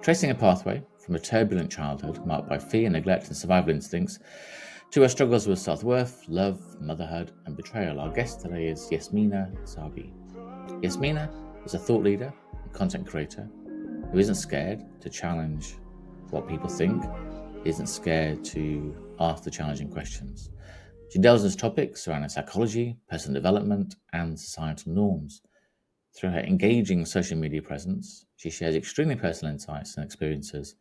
Tracing a pathway from a turbulent childhood marked by fear, neglect, and survival instincts to her struggles with self-worth, love, motherhood, and betrayal, our guest today is Jasmina Sabi. Jasmina is a thought leader and content creator who isn't scared to challenge what people think, isn't scared to ask the challenging questions. She delves into topics surrounding psychology, personal development, and societal norms. Through her engaging social media presence, she shares extremely personal insights and experiences,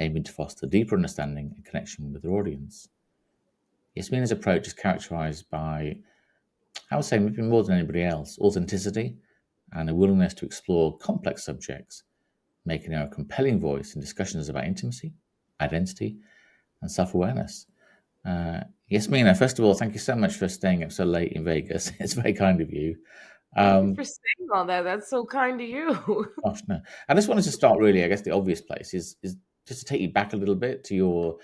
aiming to foster deeper understanding and connection with her audience. Yasmina's approach is characterized by, I would say, maybe more than anybody else, authenticity and a willingness to explore complex subjects, making her a compelling voice in discussions about intimacy, identity, and self awareness. Yasmina, first of all, thank you so much for staying up so late in Vegas. It's very kind of you. Thank you Um, for saying all that. That's so kind to you. Gosh, no. I just wanted to start really, I guess the obvious place is just to take you back a little bit to your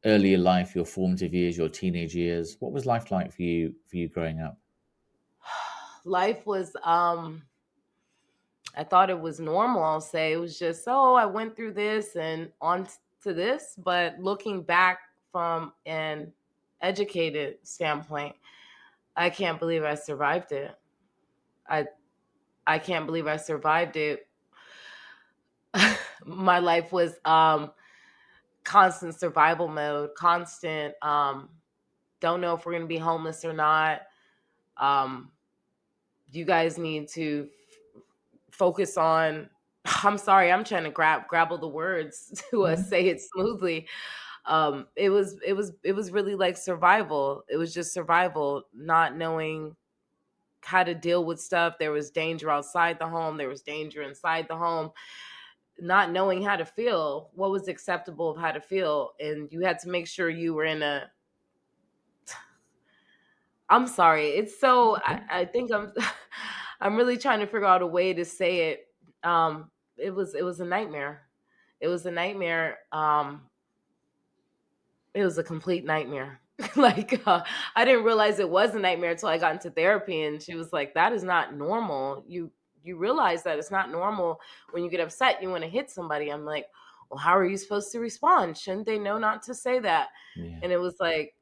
earlier life, your formative years, your teenage years. What was life like for you growing up? Life was I thought it was normal, I'll say. It was just, oh, I went through this and on to this, but looking back from an educated standpoint, I can't believe I survived it. I I can't believe I survived it. My life was constant survival mode, constant don't know if we're going to be homeless or not. Um you guys need to focus on I'm sorry, I'm trying to grabble the words to say it smoothly. It was really like survival. It was just survival, not knowing how to deal with stuff. There was danger outside the home, there was danger inside the home, not knowing how to feel, what was acceptable of how to feel, and you had to make sure you were in a I'm sorry. It's so I think I'm I'm really trying to figure out a way to say it. It was a nightmare. It was a nightmare. It was a complete nightmare. I didn't realize it was a nightmare until I got into therapy, and she was like, "That is not normal. You realize that it's not normal when you get upset. You want to hit somebody." I'm like, "Well, how are you supposed to respond? Shouldn't they know not to say that?" Yeah. And it was like,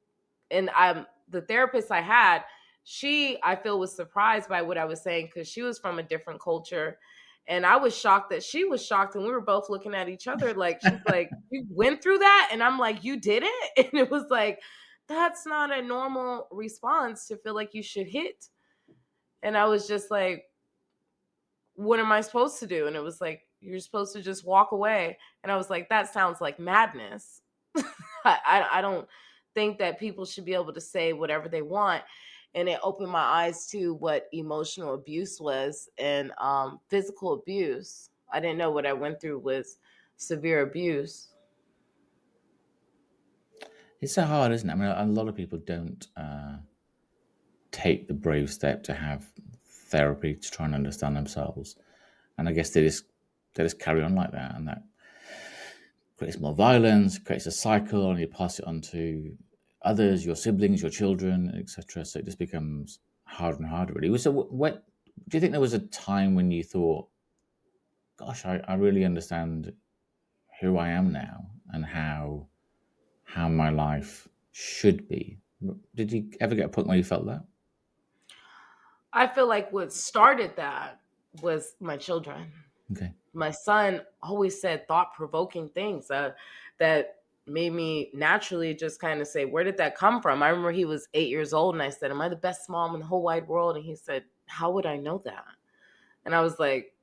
and I'm the therapist I had, she I feel was surprised by what I was saying because she was from a different culture. And I was shocked that she was shocked, and we were both looking at each other like, she's like, "You went through that?" And I'm like, "You did it?" And it was like, that's not a normal response to feel like you should hit. And I was just like, what am I supposed to do? And it was like, you're supposed to just walk away. And I was like, that sounds like madness. I don't think that people should be able to say whatever they want. And it opened my eyes to what emotional abuse was and physical abuse. I didn't know what I went through was severe abuse. It's so hard, isn't it? I mean, a lot of people don't take the brave step to have therapy to try and understand themselves, and I guess they just carry on like that, and that creates more violence, creates a cycle, and you pass it on to others, your siblings, your children, etc. So it just becomes harder and harder. Really. So, what do you think there was a time when you thought, "Gosh, I really understand who I am now and how my life should be"? Did you ever get a point where you felt that? I feel like what started that was my children. Okay. My son always said thought provoking things that made me naturally just kind of say, where did that come from? I remember he was 8 years old and I said, "Am I the best mom in the whole wide world?" And he said, "How would I know that?" And I was like,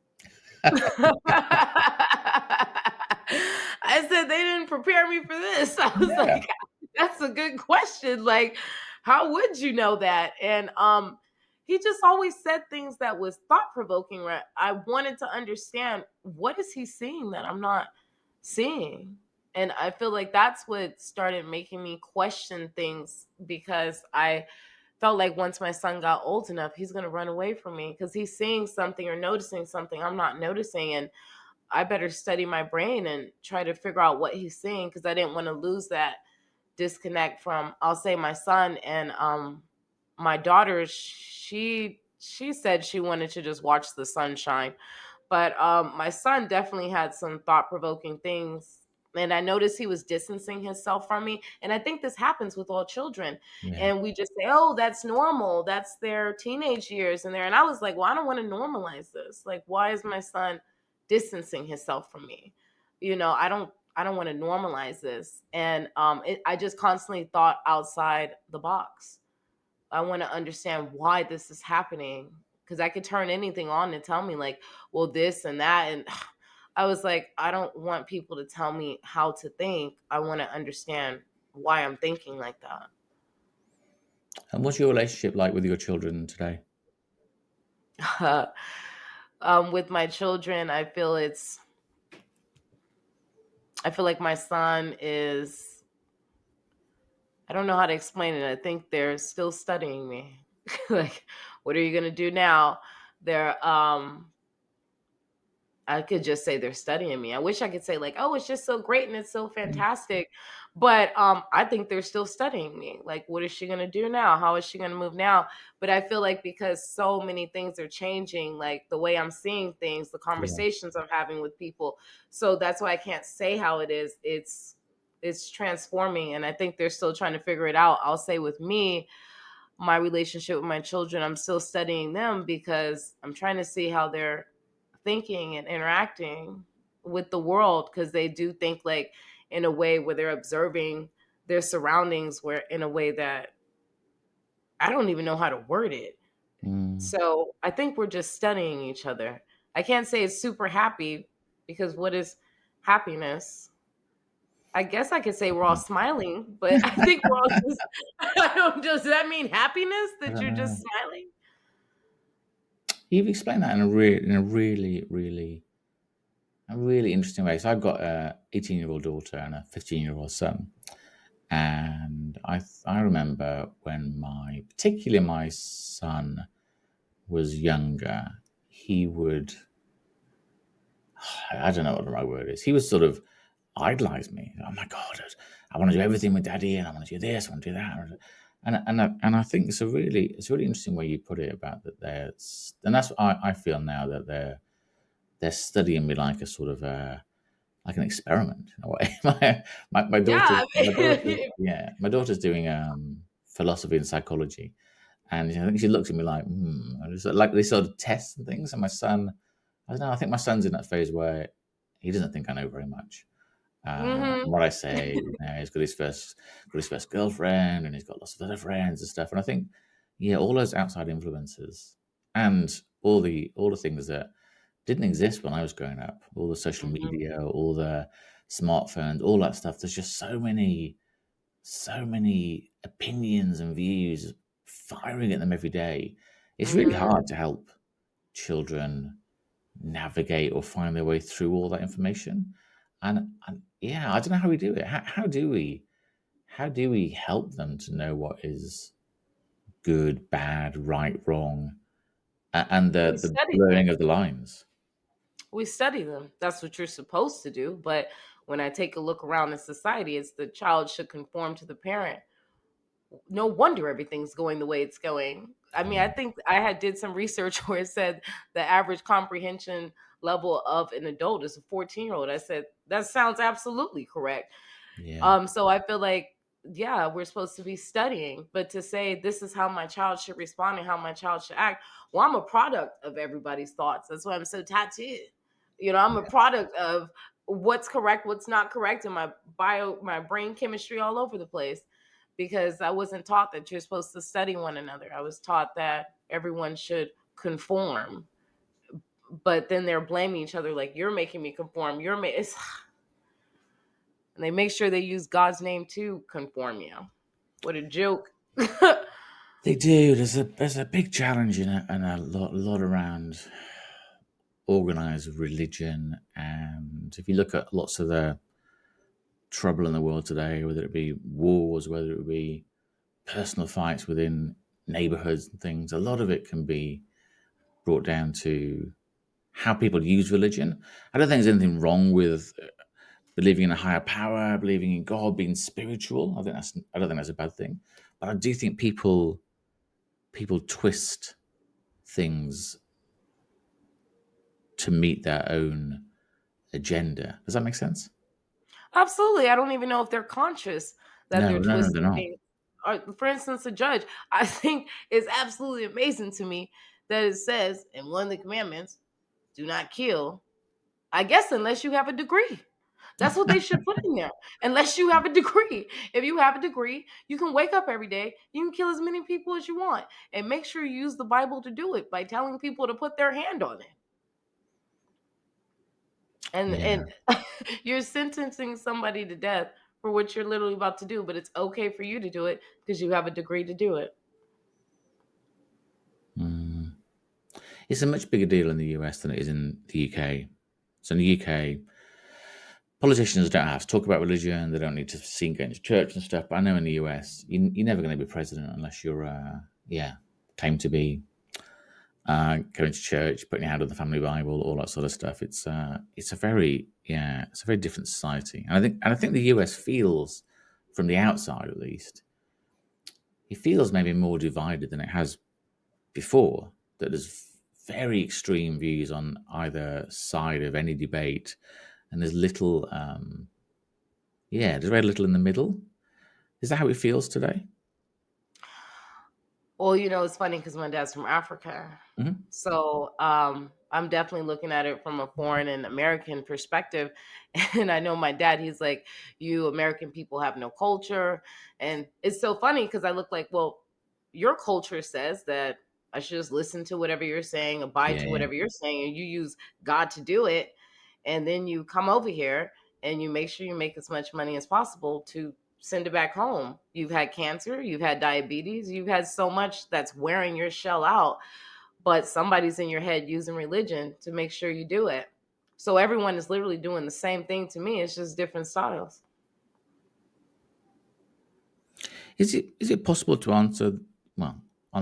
I said, "They didn't prepare me for this." I was Yeah. like, "That's a good question. Like, how would you know that?" And he just always said things that was thought provoking. Right? I wanted to understand, what is he seeing that I'm not seeing? And I feel like that's what started making me question things, because I felt like once my son got old enough, he's going to run away from me because he's seeing something or noticing something I'm not noticing. And I better study my brain and try to figure out what he's seeing, because I didn't want to lose that disconnect from, I'll say, my son. And my daughter, she said she wanted to just watch the sunshine, But my son definitely had some thought provoking things. And I noticed he was distancing himself from me. And I think this happens with all children. Yeah. And we just say, oh, that's normal. That's their teenage years. And I was like, well, I don't want to normalize this. Like, why is my son distancing himself from me? I don't want to normalize this. And I just constantly thought outside the box. I want to understand why this is happening, because I could turn anything on and tell me like, well, this and that. And I was like, I don't want people to tell me how to think. I want to understand why I'm thinking like And what's your relationship like with your children today? that. With my children, I feel like my son is, I don't know how to explain it. I think they're still studying me. Like, what are you going to do now? They're, I could just say they're studying me. I wish I could say like, oh, it's just so great and it's so Mm. fantastic. But I think they're still studying me. Like, what is she gonna do now? How is she gonna move now? But I feel like because so many things are changing, like the way I'm seeing things, the Yeah. conversations I'm having with people. So that's why I can't say how it is. It's transforming, and I think they're still trying to figure it out. I'll say with me, my relationship with my children, I'm still studying them because I'm trying to see how they're thinking and interacting with the world, because they do think like in a way where they're observing their surroundings, where in a way that I don't even know how to word it. Mm. So I think we're just studying each other. I can't say it's super happy, because what is happiness? I guess I could say we're all smiling, but I think we're all just, I don't, does that mean happiness I that don't you're know. just smiling? You've explained that in a really, really, a really interesting way. So I've got a 18-year-old daughter and a 15-year-old son, and I remember when particularly my son was younger, he would, I don't know what the right word is. He would sort of idolize me. Oh my God, I want to do everything with daddy, and I want to do this, I want to do that. And I think it's a really interesting way you put it about that and that's what I feel now, that they're studying me like a sort of like an experiment in a way. My daughter, Yeah. my daughter's doing philosophy and psychology, and I think she looks at me like, and it's like they sort of tests and things. And my son, I don't know, I think my son's in that phase where he doesn't think I know very much. Hmm. What I say, he's got his first girlfriend, and he's got lots of other friends and stuff. And I think, yeah, all those outside influences and all the things that didn't exist when I was growing up, all the social Hmm. media, all the smartphones, all that stuff. There's just so many opinions and views firing at them every day. It's really Hmm. hard to help children navigate or find their way through all that information. And yeah, I don't know how we do it. How do we help them to know what is good, bad, right, wrong, and We the study blurring them. of the lines? We study them. That's what you're supposed to do. But when I take a look around in society, it's the child should conform to the parent. No wonder everything's going the way it's going. I mean, I think I had did some research where it said the average comprehension level of an adult is a 14-year-old. I said that sounds absolutely correct. Yeah. So I feel like, yeah, we're supposed to be studying, but to say this is how my child should respond and how my child should act, well, I'm a product of everybody's thoughts. That's why I'm so tattooed. I'm a product of what's correct, what's not correct, and my brain chemistry all over the place, because I wasn't taught that you're supposed to study one another. I was taught that everyone should conform, but then they're blaming each other like, you're making me conform. And they make sure they use God's name to conform you. What a joke. They do. There's a big challenge and a lot around organized religion, and if you look at lots of the trouble in the world today, whether it be wars, whether it be personal fights within neighborhoods and things, a lot of it can be brought down to how people use religion. I don't think there's anything wrong with believing in a higher power, believing in God, being spiritual. I don't think that's a bad thing, but I do think people twist things to meet their own agenda. Does that make sense? Absolutely. I don't even know if they're conscious that No, they're no, no, they're twisting not. things. For instance, a judge, I think it's absolutely amazing to me that it says in one of the commandments, do not kill. I guess unless you have a degree. That's what they should put in there. Unless you have a degree. If you have a degree, you can wake up every day. You can kill as many people as you want. And make sure you use the Bible to do it by telling people to put their hand on it. And Yeah. you're sentencing somebody to death for what you're literally about to do, but it's okay for you to do it because you have a degree to do it. Mm. It's a much bigger deal in the US than it is in the UK. So in the UK, politicians don't have to talk about religion. They don't need to sing going to church and stuff. But I know in the US, you're never going to be president unless you're, claim to be going to church, putting your hand on the family Bible, all that sort of stuff. It's a very it's a very different society, and I think the US feels, from the outside at least, it feels maybe more divided than it has before. That there's very extreme views on either side of any debate, and there's little, there's very little in the middle. Is that how it feels today? Well, it's funny because my dad's from Africa. Hmm. So I'm definitely looking at it from a foreign and American perspective. And I know my dad, he's like, you American people have no culture. And it's so funny because I look like, well, your culture says that I should just listen to whatever you're saying, abide Yeah, to yeah, whatever you're saying, and you use God to do it. And then you come over here and you make sure you make as much money as possible to send it back home. You've had cancer, you've had diabetes, you've had so much that's wearing your shell out, but somebody's in your head using religion to make sure you do it. So everyone is literally doing the same thing to me. It's just different styles. Is it possible to answer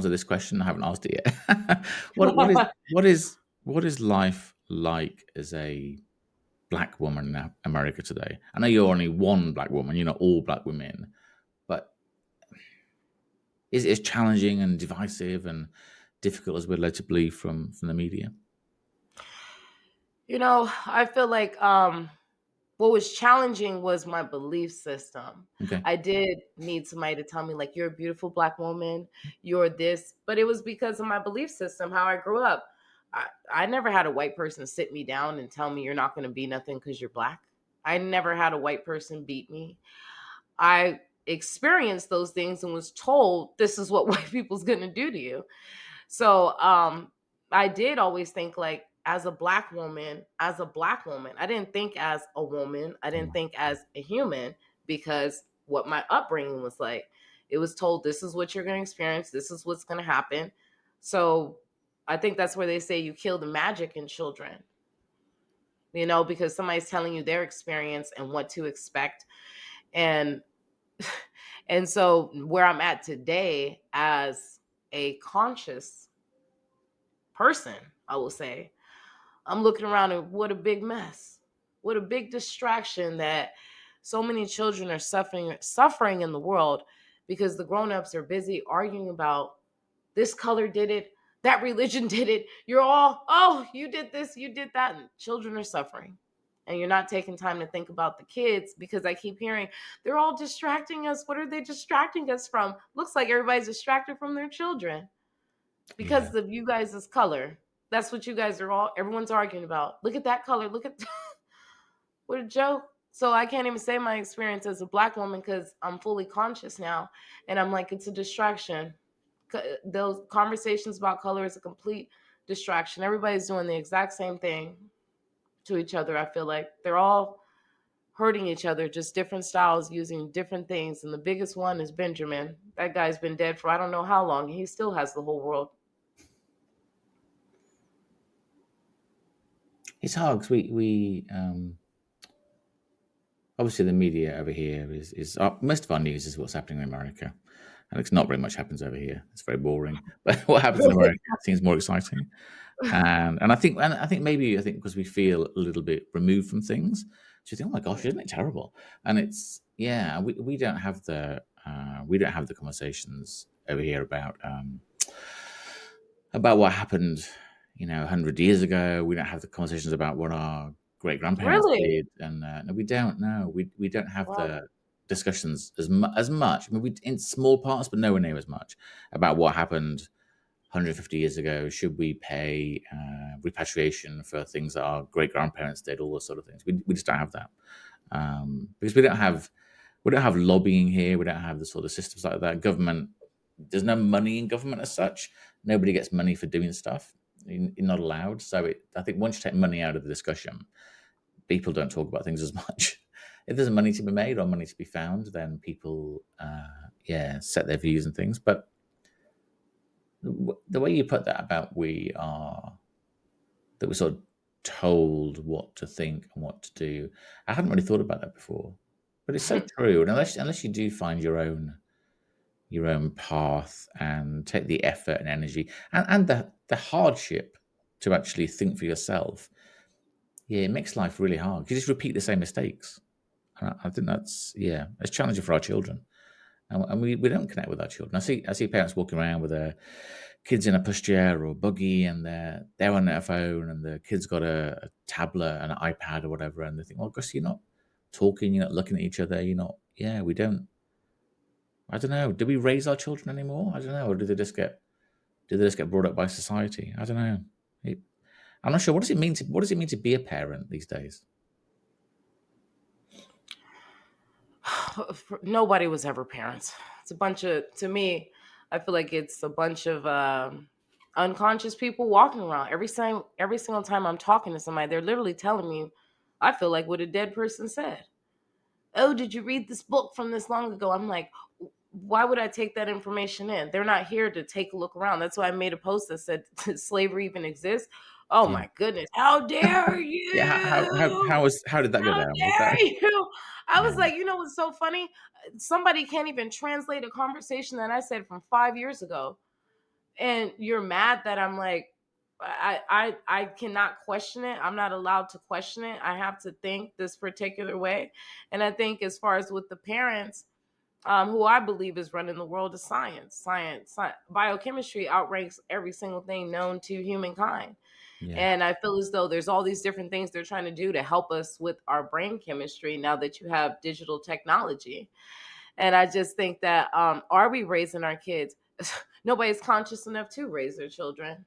this question? I haven't asked it yet. What is life like as a black woman in America today? I know you're only one black woman. You're not all black women, but is it as challenging and divisive and difficult as we're led to believe from the media? I feel like what was challenging was my belief system. Okay. I did need somebody to tell me, like, you're a beautiful black woman, you're this, but it was because of my belief system, how I grew up. I never had a white person sit me down and tell me you're not going to be nothing because you're black. I never had a white person beat me. I experienced those things and was told this is what white people's going to do to you. So I did always think, like, as a black woman, I didn't think as a woman, I didn't think as a human, because what my upbringing was like. It was told this is what you're going to experience, this is what's going to happen. So I think that's where they say you kill the magic in children, because somebody's telling you their experience and what to expect. And and so where I'm at today as a conscious person, I will say, I'm looking around and what a big mess. What a big distraction that so many children are suffering in the world because the grown-ups are busy arguing about this color did it, that religion did it. You're all, oh, you did this, you did that, and children are suffering. And you're not taking time to think about the kids because I keep hearing they're all distracting us. What are they distracting us from? Looks like everybody's distracted from their children Yeah. because of you guys' color. That's what you guys are all, everyone's arguing about. Look at that color. Look at, what a joke. So I can't even say my experience as a black woman because I'm fully conscious now. And I'm like, it's a distraction. Those conversations about color is a complete distraction. Everybody's doing the exact same thing to each other. I feel like they're all hurting each other, just different styles using different things. And the biggest one is Benjamin. That guy's been dead for I don't know how long. He still has the whole world. It's hard because obviously the media over here is most of our news is what's happening in America, and it's not very much happens over here. It's very boring. But what happens in America seems more exciting. And I think maybe because we feel a little bit removed from things, so you think, oh my gosh, isn't it terrible? And it's we don't have the conversations over here about what happened, 100 years ago. We don't have the conversations about what our great grandparents Really? did, and no, we don't. No, we don't have Wow. the discussions as much. I mean, we in small parts, but nowhere near as much about what happened 150 years ago. Should we pay repatriation for things that our great grandparents did? All those sort of things. We just don't have that because we don't have lobbying here. We don't have the sort of systems like that. Government, there's no money in government as such. Nobody gets money for doing stuff. You're not allowed. So I think once you take money out of the discussion, people don't talk about things as much. If there's money to be made or money to be found, then people, set their views and things. But the way you put that about that we're sort of told what to think and what to do, I hadn't really thought about that before. But it's so true. And unless you do find your own path and take the effort and energy and the hardship to actually think for yourself, yeah, it makes life really hard. You just repeat the same mistakes. And I think it's challenging for our children. And we don't connect with our children. I see parents walking around with their kids in a pushchair or a buggy, and they're on their phone, and the kid's got a tablet and an iPad or whatever, and they think, well, Gus, you're not talking, you're not looking at each other, you're not. Yeah, we don't. I don't know. Do we raise our children anymore? I don't know. Or do they just get brought up by society? I don't know. It, I'm not sure. What does it mean to be a parent these days? Nobody was ever parents. It's a bunch of, to me, I feel like it's a bunch of unconscious people walking around. Every single time I'm talking to somebody, they're literally telling me, I feel like what a dead person said. Oh, did you read this book from this long ago? I'm like, why would I take that information in? They're not here to take a look around. That's why I made a post that said, "Does slavery even exist?" Oh Yeah. my goodness. How dare Yeah. you? How did that go How down? Was that? dare you? I Yeah. was like, what's so funny? Somebody can't even translate a conversation that I said from 5 years ago. And you're mad that I'm like, I cannot question it. I'm not allowed to question it. I have to think this particular way. And I think as far as with the parents, who I believe is running the world of science. Biochemistry outranks every single thing known to humankind. Yeah. And I feel as though there's all these different things they're trying to do to help us with our brain chemistry now that you have digital technology. And I just think that are we raising our kids? Nobody's conscious enough to raise their children.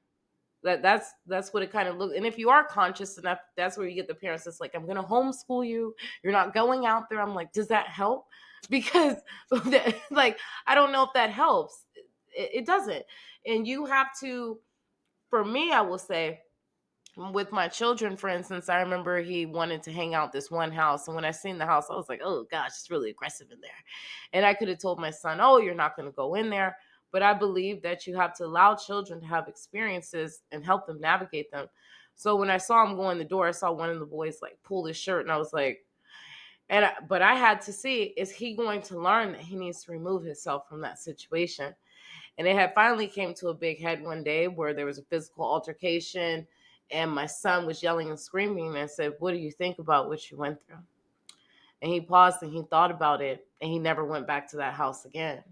That's what it kind of looks. And if you are conscious enough, that's where you get the parents that's like, I'm gonna homeschool you. You're not going out there. I'm like, does that help? Because like I don't know if that helps. It doesn't. And you have to, for me, I will say, with my children, for instance, I remember he wanted to hang out this one house. And when I seen the house, I was like, oh gosh, it's really aggressive in there. And I could have told my son, oh, you're not going to go in there. But I believe that you have to allow children to have experiences and help them navigate them. So when I saw him go in the door, I saw one of the boys like pull his shirt, and I was like, but I had to see, is he going to learn that he needs to remove himself from that situation? And it had finally came to a big head one day where there was a physical altercation, and my son was yelling and screaming. And I said, what do you think about what you went through? And he paused and he thought about it, and he never went back to that house again.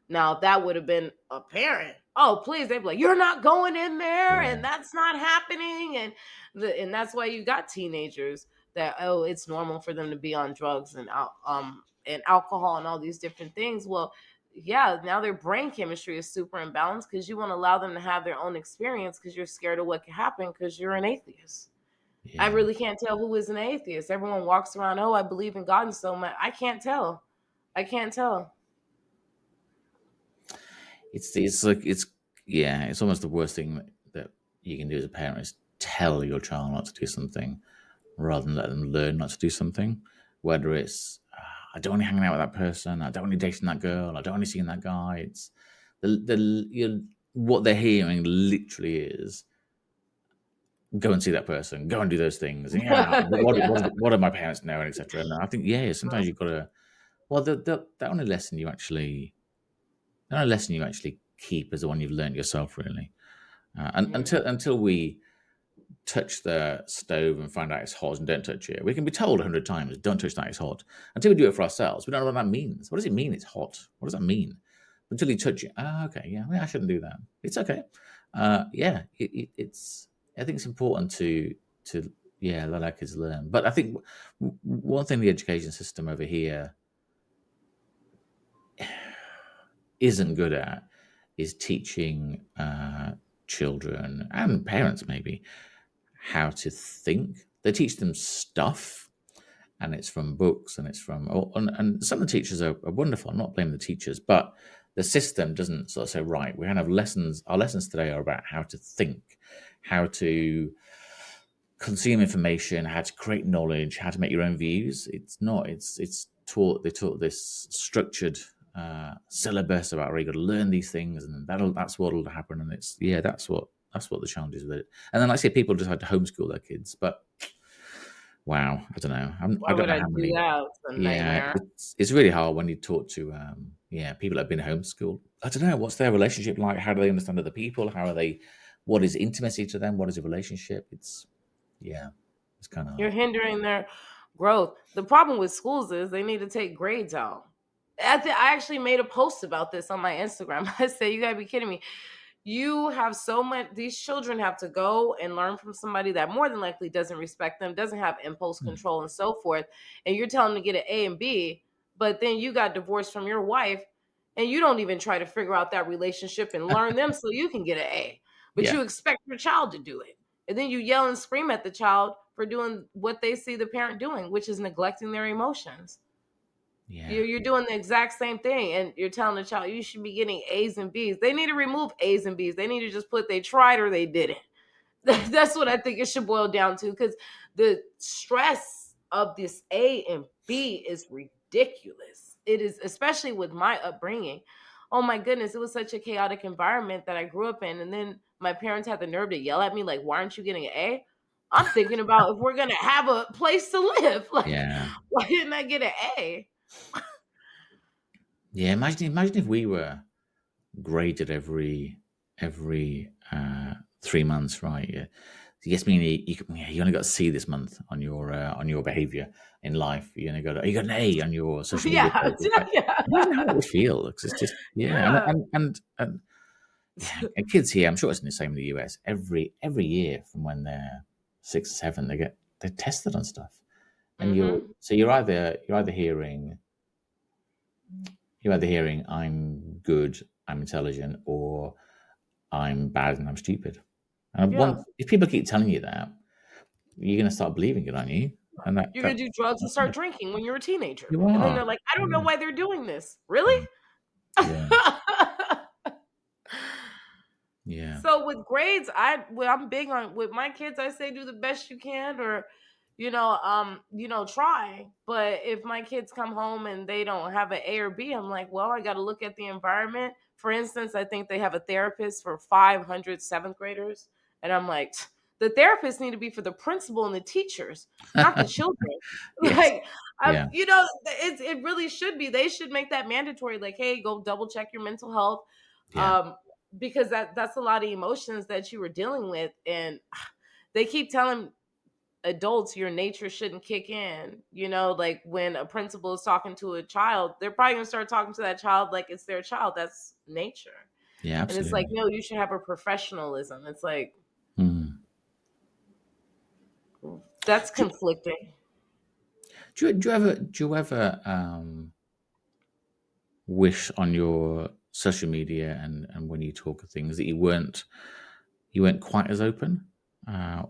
Now, if that would have been a parent, oh please, they'd be like, "You're not going in there, Yeah. and that's not happening," and that's why you got teenagers that, oh, it's normal for them to be on drugs and alcohol and all these different things. Well, yeah, now their brain chemistry is super imbalanced because you want to allow them to have their own experience because you're scared of what could happen because you're an atheist. I Yeah. really can't tell who is an atheist. Everyone walks around, oh, I believe in God and so much. I can't tell. I can't tell. It's like it's almost the worst thing that you can do as a parent is tell your child not to do something rather than let them learn not to do something. Whether it's I don't want you hanging out with that person, I don't want you dating that girl, I don't want you seeing that guy. It's what they're hearing literally is go and see that person, go and do those things. And yeah, Yeah. what do my parents know, and etc. And I think sometimes you've got to. Well, the only lesson you actually keep is the one you've learned yourself, really. And Mhm. until we touch the stove and find out it's hot and don't touch it, we can be told 100 times, don't touch that, it's hot. Until we do it for ourselves, we don't know what that means. What does it mean it's hot? What does that mean? Until you touch it, okay, yeah, I shouldn't do that. It's okay. Yeah, it's. I think it's important to yeah, let our kids learn. But I think one thing the education system over here isn't good at is teaching children and parents maybe how to think. They teach them stuff, and it's from books, and it's from and some of the teachers are wonderful. I'm not blaming the teachers, but the system doesn't sort of say, right, we're going to have lessons. Our lessons today are about how to think, how to consume information, how to create knowledge, how to make your own views. It's not. It's taught. They taught this structured syllabus about where you got to learn these things, and that's what'll happen. And it's that's what the challenge is with it. And then, like I say, people decide to homeschool their kids, but wow, I don't know. I Why don't would know I how do many. that? It's a Yeah, nightmare. it's really hard when you talk to people that have been homeschooled. I don't know what's their relationship like. How do they understand other people? How are they? What is intimacy to them? What is a relationship? Yeah, it's kind of You're hard. hindering their growth. The problem with schools is they need to take grades out. I actually made a post about this on my Instagram. I said, "You gotta be kidding me! You have so much. These children have to go and learn from somebody that more than likely doesn't respect them, doesn't have impulse Hmm. control, and so forth. And you're telling them to get an A and B, but then you got divorced from your wife, and you don't even try to figure out that relationship and learn them so you can get an A. But Yeah, you expect your child to do it, and then you yell and scream at the child for doing what they see the parent doing, which is neglecting their emotions. yeah, You're doing the exact same thing, and you're telling the child you should be getting A's and B's. They need to remove A's and B's. They need to just put they tried or they didn't. That's what I think it should boil down to, because the stress of this A and B is ridiculous. It is, especially with my upbringing. Oh my goodness, it was such a chaotic environment that I grew up in, and then my parents had the nerve to yell at me like, "Why aren't you getting an A?" I'm thinking about if we're gonna have a place to live. Like, yeah, why didn't I get an A? yeah. Imagine if we were graded every 3 months, right? Yeah. So yes, meaning you only got C this month on your behavior in life. You got an A on your social media Yeah, page. It's like, imagine how yeah, that would feel. Because it's just yeah, yeah. and yeah, and kids here. I'm sure it's the same in the US. Every year from when they're 6 or 7, they're tested on stuff, and Hmm. you're either hearing I'm good, I'm intelligent, or I'm bad and I'm stupid. And Yeah. if people keep telling you that, you're going to start believing it, aren't you? And You're gonna do drugs and that's start bad. drinking when you're a teenager. You And then are. they're like, I don't know Yeah. why they're doing this. Really? Yeah. Yeah. Yeah. So with grades, I'm big on with my kids. I say do the best you can, or try. But if my kids come home and they don't have an A or B, I'm like, well, I got to look at the environment. For instance, I think they have a therapist for 500 seventh graders, and I'm like, the therapists need to be for the principal and the teachers, not the children. Yes. Like, Yeah. it really should be. They should make that mandatory. Like, hey, go double check your mental health. Yeah. Because that's a lot of emotions that you were dealing with, and they keep telling adults your nature shouldn't kick in. Like when a principal is talking to a child, they're probably going to start talking to that child like it's their child. That's nature. Yeah. And it's like, Absolutely. no, you should have a professionalism. It's like, Mm. that's Do, conflicting. do you ever wish on your social media and when you talk of things that you weren't quite as open,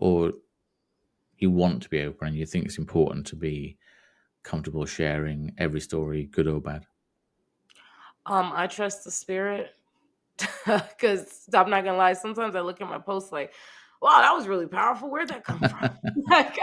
or you want to be open and you think it's important to be comfortable sharing every story, good or bad? I trust the spirit. Because I'm not gonna lie, sometimes I look at my posts like, wow, that was really powerful. Where'd that come from? Like,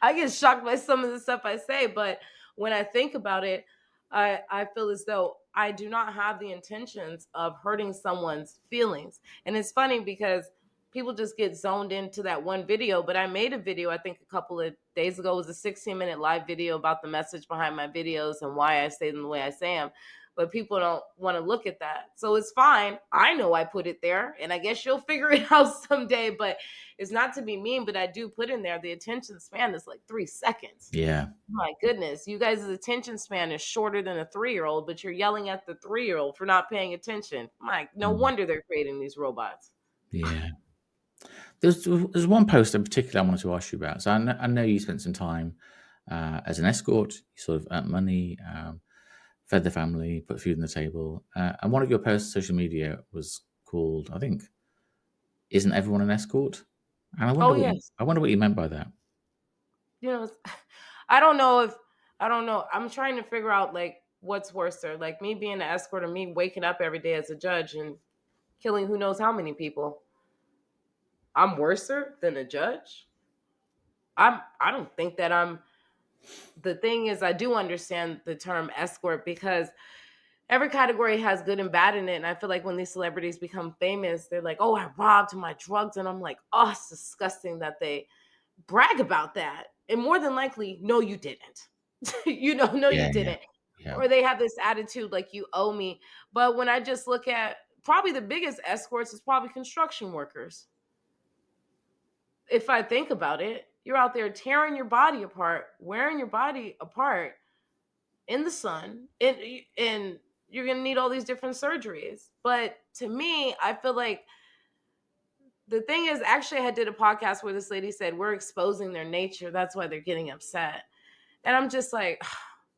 I get shocked by some of the stuff I say, but when I think about it, I feel as though I do not have the intentions of hurting someone's feelings. And it's funny because people just get zoned into that one video, but I made a video, I think a couple of days ago. It was a 16-minute live video about the message behind my videos and why I say them the way I say them, but people don't want to look at that. So it's fine. I know I put it there, and I guess you'll figure it out someday. But it's not to be mean, but I do put in there the attention span is like 3 seconds. Yeah. My goodness, you guys' attention span is shorter than a 3-year-old, but you're yelling at the 3-year-old for not paying attention. No Mm. wonder they're creating these robots. Yeah. There's one post in particular I wanted to ask you about. So I know you spent some time as an escort. You sort of earned money, fed the family, put food on the table, and one of your posts on social media was called, I think, "Isn't everyone an escort?" And Oh yes. I wonder what you meant by that. You know, I don't know if I don't know. I'm trying to figure out like what's worse there, like me being an escort or me waking up every day as a judge and killing who knows how many people. I'm worser than a judge. I don't think that I'm. The thing is, I do understand the term escort because every category has good and bad in it. And I feel like when these celebrities become famous, they're like, "Oh, I robbed my drugs," and I'm like, "Oh, it's disgusting that they brag about that." And more than likely, no, you didn't. No, you Yeah, yeah, didn't. yeah, Or they have this attitude like you owe me. But when I just look at probably the biggest escorts is probably construction workers. If I think about it, you're out there tearing your body apart, wearing your body apart in the sun, and you're gonna need all these different surgeries. But to me, I feel like the thing is, actually, I did a podcast where this lady said we're exposing their nature. That's why they're getting upset. And I'm just like,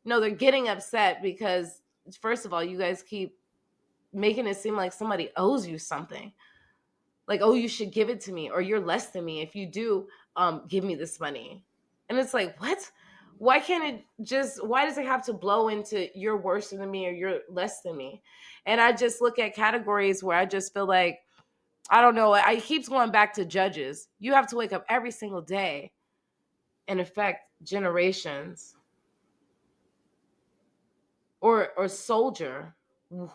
no, they're getting upset because, first of all, you guys keep making it seem like somebody owes you something. Like, oh, you should give it to me, or you're less than me. If you do, give me this money. And it's like, what? Why can't it just, why does it have to blow into you're worse than me or you're less than me? And I just look at categories where I just feel like, I don't know, I keeps going back to judges. You have to wake up every single day and affect generations. Or soldier.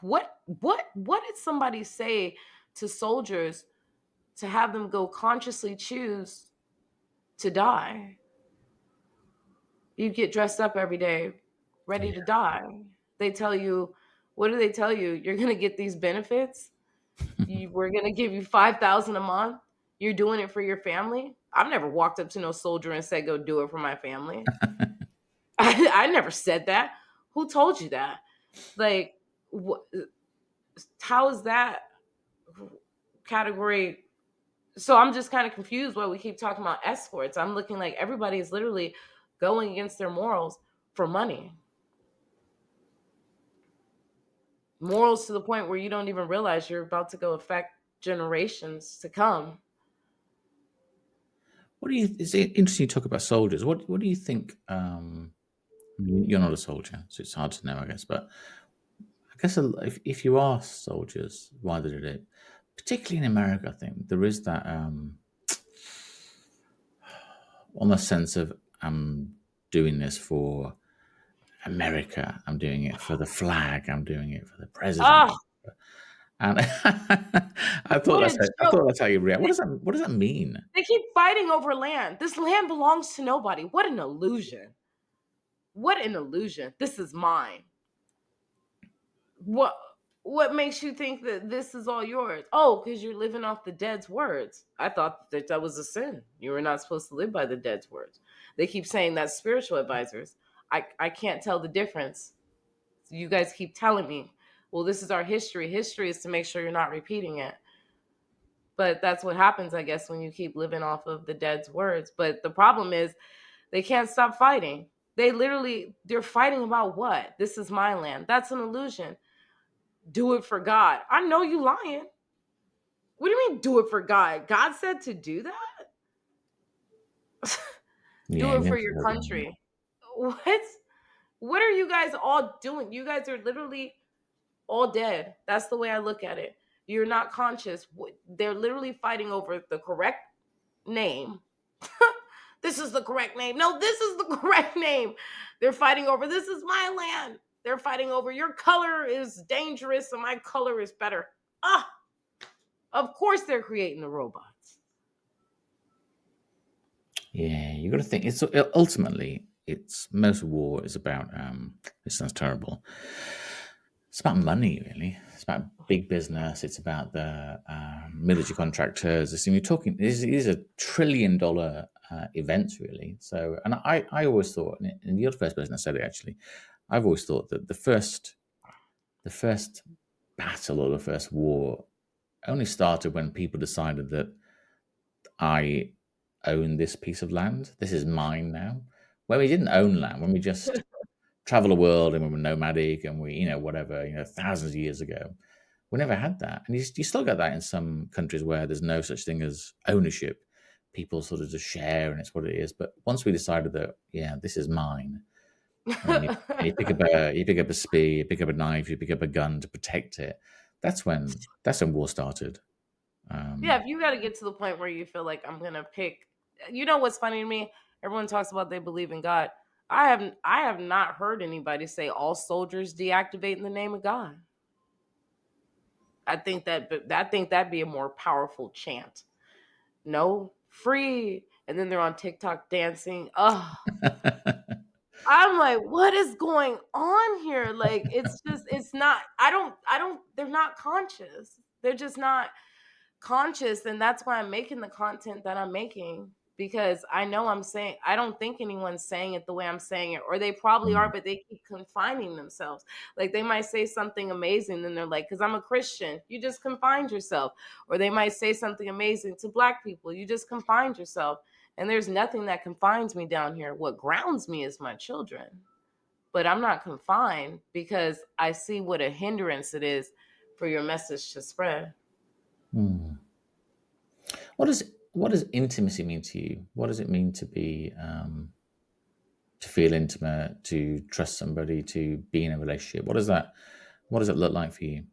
What did somebody say to soldiers to have them go consciously choose to die? You get dressed up every day, ready to die. They tell you, what do they tell you? You're gonna get these benefits. We're gonna give you 5,000 a month. You're doing it for your family. I've never walked up to no soldier and said, "Go do it for my family." I never said that. Who told you that? Like, what? How is that category? So I'm just kind of confused why we keep talking about escorts. I'm looking like everybody is literally going against their morals for money. Morals to the point where you don't even realize you're about to go affect generations to come. What do you? It's interesting you talk about soldiers. What do you think? You're not a soldier, so it's hard to know, I guess. But I guess if you ask soldiers why they did it, particularly in America, I think there is that almost sense of I'm doing this for America. I'm doing it for the flag. I'm doing it for the president. Oh, And what a I thought joke. that's how you react. They, What does that mean? they keep fighting over land. This land belongs to nobody. What an illusion. What an illusion. This is mine. What what makes you think that this is all yours? Oh, because you're living off the dead's words. I thought that that was a sin. You were not supposed to live by the dead's words. They keep saying that spiritual advisors. I can't tell the difference. You guys keep telling me, well, this is our history. History is to make sure you're not repeating it. But that's what happens, I guess, when you keep living off of the dead's words. But the problem is they can't stop fighting. They're fighting about what? This is my land. That's an illusion. Do it for God. I know you lying. What do you mean do it for God? God said to do that? Do Yeah, it you for have to your hold on. country. What? What are you guys all doing? You guys are literally all dead. That's the way I look at it. You're not conscious. They're literally fighting over the correct name. This is the correct name. No, this is the correct name. They're fighting over this is my land. They're fighting over your color is dangerous and my color is better. Ah, of course they're creating the robots. Yeah, you got to think. It's ultimately it's most war is about. This sounds terrible. It's about money, really. It's about big business. It's about the military contractors. You're talking. These are $1 trillion events, really. So, and I always thought, and you're the first person that said it. Actually, I've always thought that the first battle or the first war only started when people decided that I own this piece of land. This is mine now. When we didn't own land, when we just travel the world and we were nomadic and we, whatever, thousands of years ago, we never had that. And you still get that in some countries where there's no such thing as ownership. People sort of just share and it's what it is. But once we decided that, yeah, this is mine, and you pick up a spear, you pick up a knife, you pick up a gun to protect it. That's when war started. Yeah, Um, if you got to get to the point where you feel like I'm gonna pick, you know what's funny to me? Everyone talks about they believe in God. I have not heard anybody say all soldiers deactivate in the name of God. I think that'd be a more powerful chant. No, free, and then they're on TikTok dancing. Oh, I'm like, what is going on here? Like, it's not. I don't. They're not conscious. They're just not conscious, and that's why I'm making the content that I'm making, because I know I'm saying, I don't think anyone's saying it the way I'm saying it, or they probably are, mm, but they keep confining themselves. Like, they might say something amazing, then they're like, because I'm a Christian, you just confined yourself. Or they might say something amazing to Black people, you just confined yourself. And there's nothing that confines me down here. What grounds me is my children. But I'm not confined because I see what a hindrance it is for your message to spread. mm. What does intimacy mean to you? What does it mean to be to feel intimate, to trust somebody, to be in a relationship? What does it look like for you?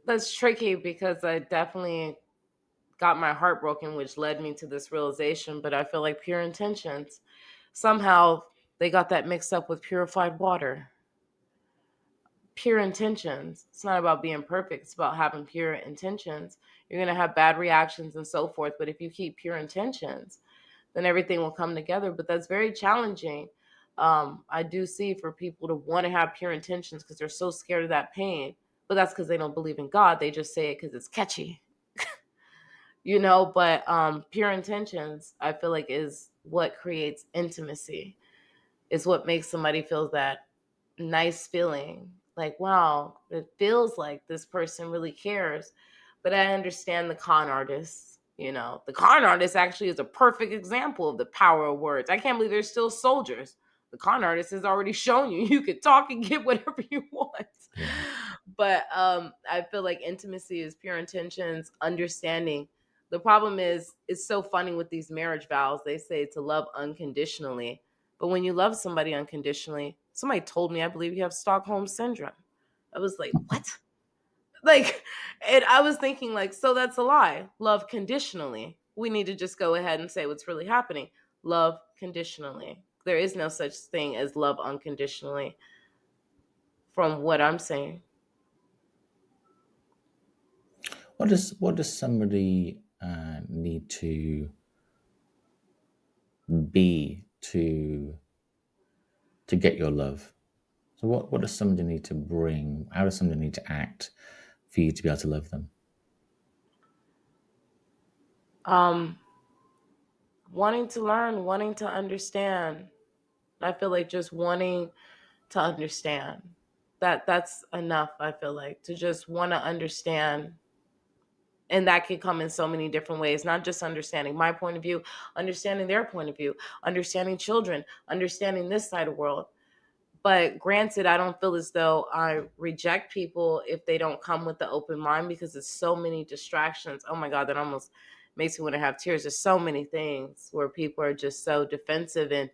That's tricky because I definitely got my heart broken, which led me to this realization. But I feel like pure intentions, somehow they got that mixed up with purified water. Pure intentions. It's not about being perfect, it's about having pure intentions. You're going to have bad reactions and so forth. But if you keep pure intentions, then everything will come together. But that's very challenging. I do see for people to want to have pure intentions because they're so scared of that pain. But that's because they don't believe in God. They just say it because it's catchy, but pure intentions, I feel like, is what creates intimacy, is what makes somebody feel that nice feeling like, wow, it feels like this person really cares. But I understand the con artists. The con artist actually is a perfect example of the power of words. I can't believe there's still soldiers. The con artist has already shown you you could talk and get whatever you want. Yeah. But I feel like intimacy is pure intentions, understanding. The problem is, it's so funny with these marriage vows. They say to love unconditionally, but when you love somebody unconditionally, somebody told me, I believe you have Stockholm syndrome. I was like, what? Like, and I was thinking, like, so that's a lie. Love conditionally. We need to just go ahead and say what's really happening. Love conditionally. There is no such thing as love unconditionally, from what I'm saying. What does somebody need to be to get your love? So what does somebody need to bring? How does somebody need to act for you to be able to love them? Um, Wanting to learn, wanting to understand. I feel like just wanting to understand. That's enough, I feel like, to just want to understand. And that can come in so many different ways, not just understanding my point of view, understanding their point of view, understanding children, understanding this side of the world. But granted, I don't feel as though I reject people if they don't come with the open mind, because it's so many distractions. Oh my God, that almost makes me want to have tears. There's so many things where people are just so defensive, and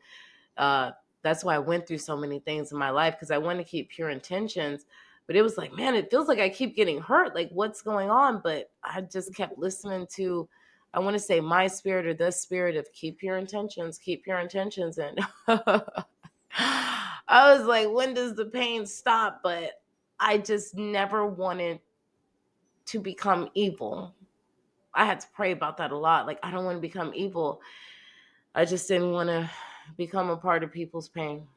uh, that's why I went through so many things in my life, because I want to keep pure intentions. But it was like, man, it feels like I keep getting hurt. Like, what's going on? But I just kept listening to, I want to say, my spirit, or the spirit of keep your intentions, keep your intentions. And I was like, when does the pain stop? But I just never wanted to become evil. I had to pray about that a lot. Like, I don't want to become evil. I just didn't want to become a part of people's pain.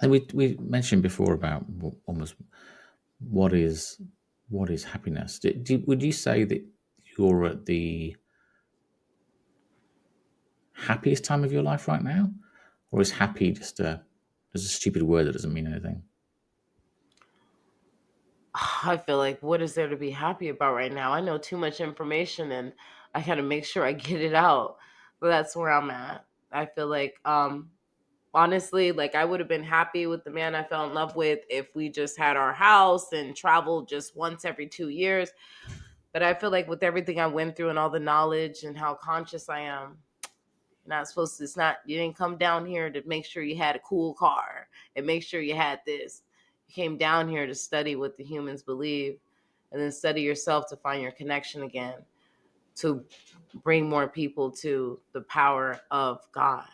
And we mentioned before about almost what is what is happiness. Would you say that you're at the happiest time of your life right now, or is happy just a stupid word that doesn't mean anything? I feel like, what is there to be happy about right now? I know too much information, and I got to make sure I get it out. But that's where I'm at. I feel like, honestly, like I would have been happy with the man I fell in love with if we just had our house and traveled just once every 2 years. But I feel like with everything I went through and all the knowledge and how conscious I am, you're not supposed to, it's not, you didn't come down here to make sure you had a cool car and make sure you had this. You came down here to study what the humans believe and then study yourself to find your connection again, to bring more people to the power of God.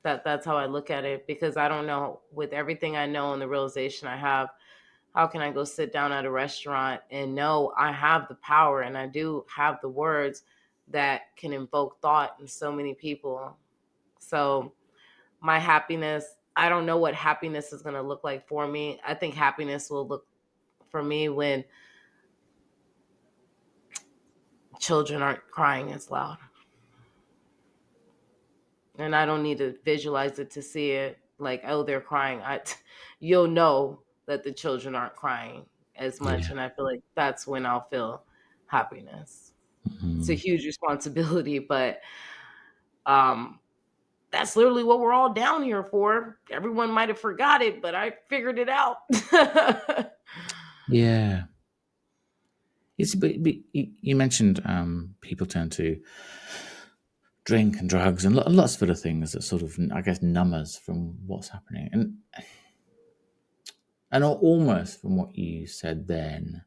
That's how I look at it, because I don't know, with everything I know and the realization I have, how can I go sit down at a restaurant and know I have the power and I do have the words that can invoke thought in so many people. So my happiness, I don't know what happiness is going to look like for me. I think happiness will look for me when children aren't crying as loud. And I don't need to visualize it to see it like, oh, they're crying. You'll know that the children aren't crying as much, Yeah. and I feel like that's when I'll feel happiness. It's a Mhm. huge responsibility, but um that's literally what we're all down here for. Everyone might have forgot it, but I figured it out. Yeah. But you mentioned people tend to drink and drugs and lots of other things that sort of, I guess, numb us from what's happening. And almost from what you said then,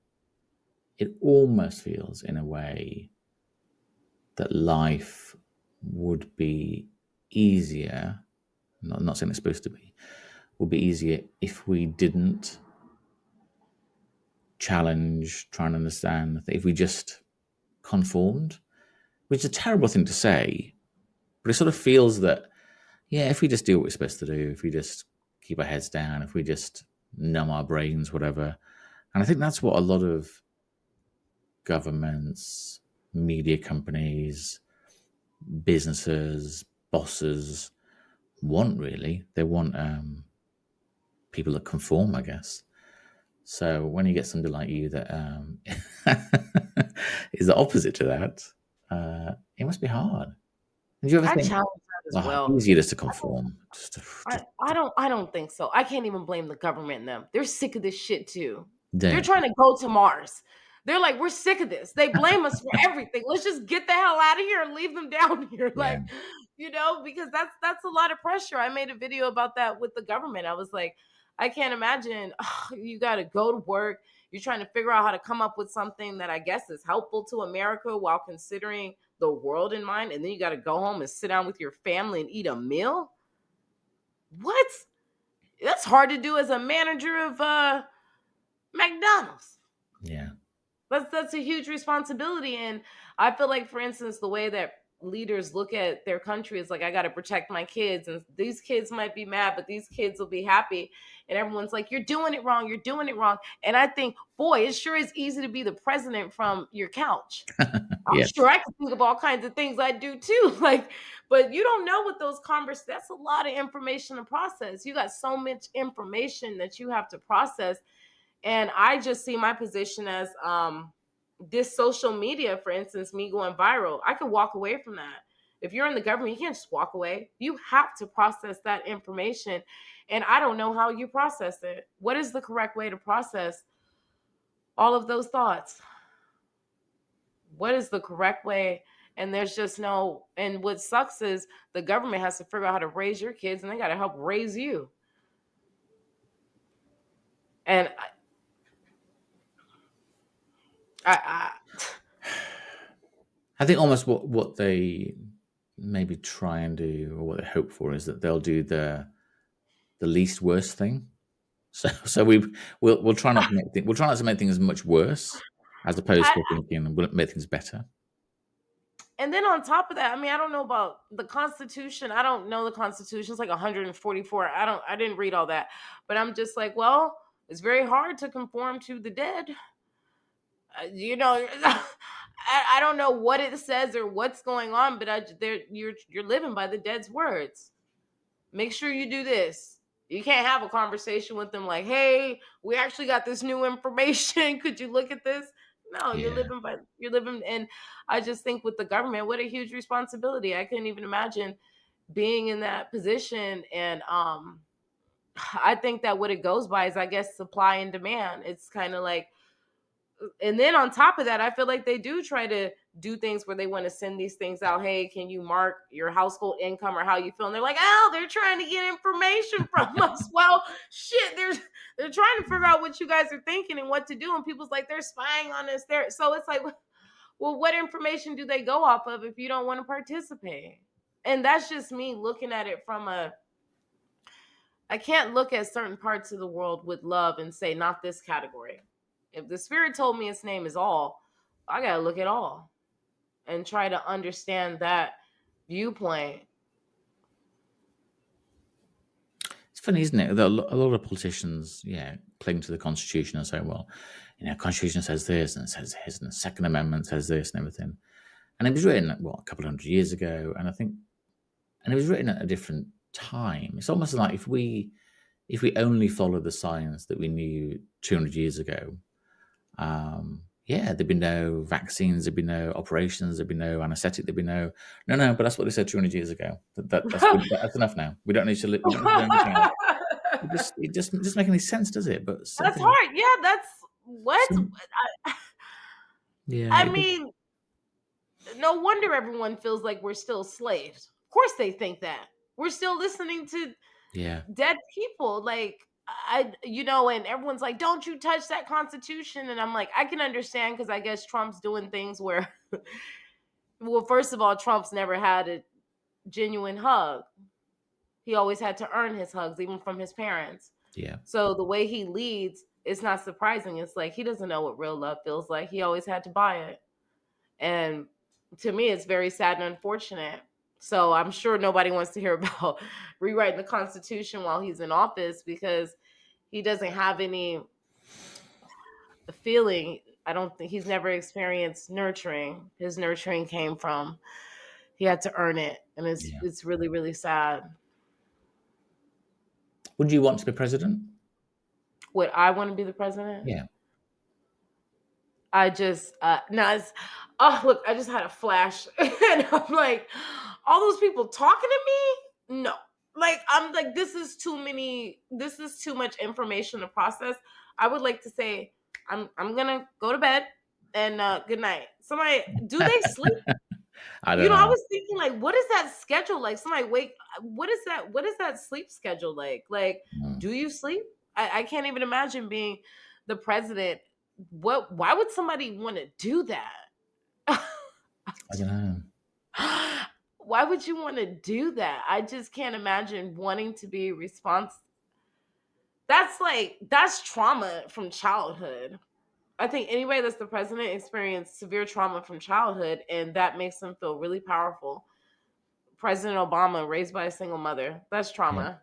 it almost feels in a way that life would be easier. Not saying it's supposed to be. Would be easier if we didn't challenge, try and understand. If we just conformed, which is a terrible thing to say, but it sort of feels that, yeah, if we just do what we're supposed to do, if we just keep our heads down, if we just numb our brains, whatever. And I think that's what a lot of governments, media companies, businesses, bosses want, really. They want people that conform, I guess. So when you get somebody like you that is the opposite to that, it must be hard. Did you ever I think, challenge that as oh, well. easier just to conform? I don't think so. I can't even blame the government and them. They're sick of this shit too. They're Don't. trying to go to Mars. They're like, we're sick of this. They blame us for everything. Let's just get the hell out of here and leave them down here. Yeah. Like, because that's a lot of pressure. I made a video about that with the government. I was like, I can't imagine, you got to go to work. You're trying to figure out how to come up with something that I guess is helpful to America while considering the world in mind, and then you got to go home and sit down with your family and eat a meal. What? That's hard to do as a manager of McDonald's. Yeah. That's a huge responsibility, and I feel like, for instance, the way that leaders look at their country is like, I got to protect my kids, and these kids might be mad, but these kids will be happy, and everyone's like, you're doing it wrong, you're doing it wrong. And I think, boy, it sure is easy to be the president from your couch. I'm sure Yes. I can think of all kinds of things I do too. Like, but you don't know what those that's a lot of information to process. You got so much information that you have to process. And I just see my position as this social media, for instance, me going viral. I could walk away from that. If you're in the government, you can't just walk away. You have to process that information. And I don't know how you process it. What is the correct way to process all of those thoughts? What is the correct way? And there's just no, and what sucks is the government has to figure out how to raise your kids, and they got to help raise you. And I I think almost what they maybe try and do, or what they hope for, is that they'll do the least worst thing. So we'll try not to we'll try not to make things much worse, as opposed I to thinking we'll make things better. and then on top of that, I mean, I don't know about the Constitution. I don't know the Constitution. It's like 144. I didn't read all that. But I'm just like, well, it's very hard to conform to the dead. I don't know what it says or what's going on, but you're living by the dead's words. Make sure you do this. You can't have a conversation with them like, "Hey, we actually got this new information. Could you look at this?" No, Yeah. you're living. And I just think with the government, what a huge responsibility. I couldn't even imagine being in that position. And I think that what it goes by is, I guess, supply and demand. It's kind of like, and then on top of that, I feel like they do try to do things where they want to send these things out. Hey, can you mark your household income or how you feel? And they're like, oh, they're trying to get information from us. Well, shit, they're trying to figure out what you guys are thinking and what to do. And people's like, they're spying on us. There, so it's like, well, what information do they go off of if you don't want to participate? And that's just me looking at it from a, I can't look at certain parts of the world with love and say, not this category. If the spirit told me its name is all, I got to look at all and try to understand that viewpoint. It's funny, isn't it? That a lot of politicians, yeah, cling to the Constitution and say, well, Constitution says this and it says this, and the Second Amendment says this and everything. And it was written, a couple of hundred years ago, and it was written at a different time. It's almost like if we only follow the science that we knew 200 years ago, there'd be no vaccines, there'd be no operations, there'd be no anesthetic, there'd be no. But that's what they said 200 years ago. That's enough now. We don't need to live. We don't need to learn anything else. It just doesn't make any sense, does it? But That's something, hard. Yeah, that's what. some, yeah, I mean, no wonder everyone feels like we're still slaves. Of course they think that. We're still listening to yeah, dead people. Like, and everyone's like, don't you touch that constitution. And I'm like, I can understand, because I guess Trump's doing things where, well, first of all, Trump's never had a genuine hug. He always had to earn his hugs, even from his parents. yeah. So the way he leads, it's not surprising. It's like he doesn't know what real love feels like. He always had to buy it. And to me, it's very sad and unfortunate. So I'm sure nobody wants to hear about rewriting the Constitution while he's in office, because he doesn't have any feeling. I don't think he's never experienced nurturing. His nurturing came from, he had to earn it, and Yeah. it's really, really sad. Would you want to be president? Would I want to be the president? Yeah. I just no, it's, oh look, I just had a flash and I'm like, all those people talking to me? No. Like, I'm like, this is too much information to process. I would like to say, I'm gonna go to bed and good night. Somebody, do they sleep? I don't I know. was thinking, like, what is that schedule like? Somebody wake, what is that sleep schedule like? Like, Mm. do you sleep? I can't even imagine being the president. Why would somebody want to do that? I don't know. Why would you want to do that? I just can't imagine wanting to be responsible. That's trauma from childhood. I think anybody that's the president experienced severe trauma from childhood, and that makes them feel really powerful. President Obama, raised by a single mother, that's Yeah. trauma.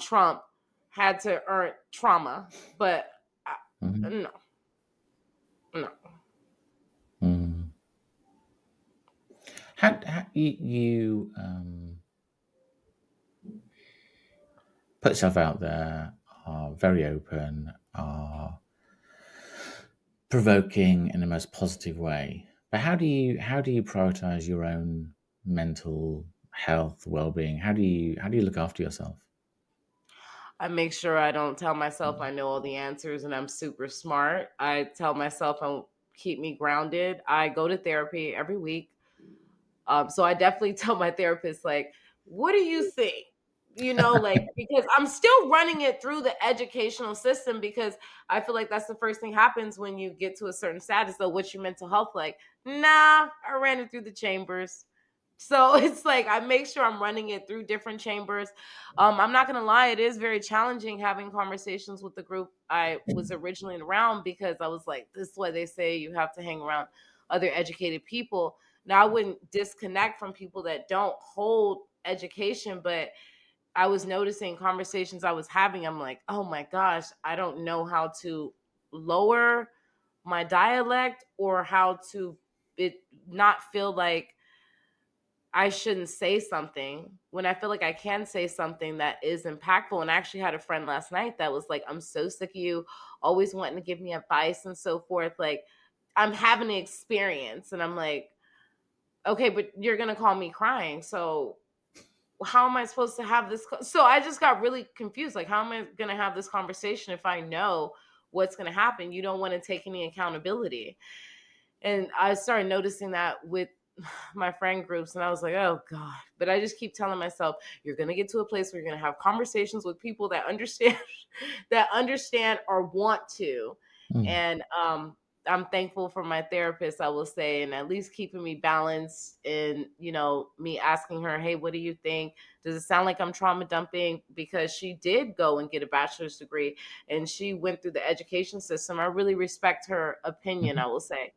Trump had to earn trauma, but Mhm. no, no. Mm. How you put yourself out there, are very open, are provoking in the most positive way. But how do you prioritize your own mental health, well-being? How do you look after yourself? I make sure I don't tell myself I know all the answers and I'm super smart. I tell myself I'll keep me grounded. I go to therapy every week. So I definitely tell my therapist, like, what do you think? Like, because I'm still running it through the educational system, because I feel like that's the first thing happens when you get to a certain status. So, what's your mental health like? Nah, I ran it through the chambers. So it's like I make sure I'm running it through different chambers. I'm not gonna lie, it is very challenging having conversations with the group I was originally around, because I was like, this is why they say you have to hang around other educated people. Now I wouldn't disconnect from people that don't hold education, but I was noticing conversations I was having, I'm like, oh my gosh, I don't know how to lower my dialect or how to it not feel like I shouldn't say something when I feel like I can say something that is impactful. And I actually had a friend last night that was like, I'm so sick of you always wanting to give me advice and so forth. Like, I'm having an experience. And I'm like, okay, but you're going to call me crying. So how am I supposed to have this? So I just got really confused. Like, how am I going to have this conversation if I know what's going to happen? You don't want to take any accountability. And I started noticing that with my friend groups, and I was like, oh God. But I just keep telling myself, you're gonna get to a place where you're gonna have conversations with people that understand that understand or want to. Mm. And I'm thankful for my therapist, I will say, and at least keeping me balanced in, me asking her, hey, what do you think? Does it sound like I'm trauma dumping? Because she did go and get a bachelor's degree and she went through the education system. I really respect her opinion, Mhm. I will say.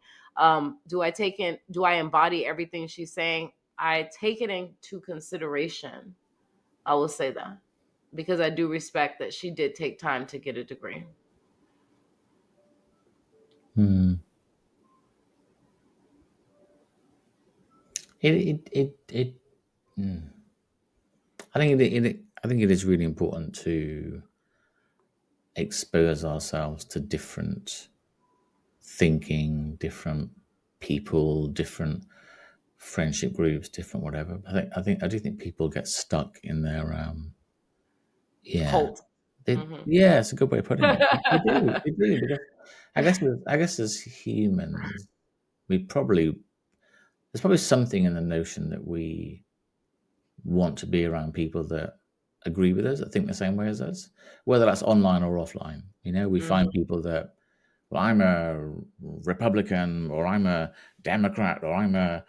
Do I embody everything she's saying? I take it into consideration. I will say that because I do respect that she did take time to get a degree. Mm. It mm. I think it is really important to expose ourselves to different thinking, different people, different friendship groups, different whatever. I do think people get stuck in their yeah. Cult. Hmm. Yeah, it's a good way of putting it. They do because I guess as humans, we probably there's probably something in the notion that we want to be around people that agree with us, that think the same way as us, whether that's online or offline. You know, we find Hmm. people that, well, I'm a Republican or I'm a Democrat or I'm a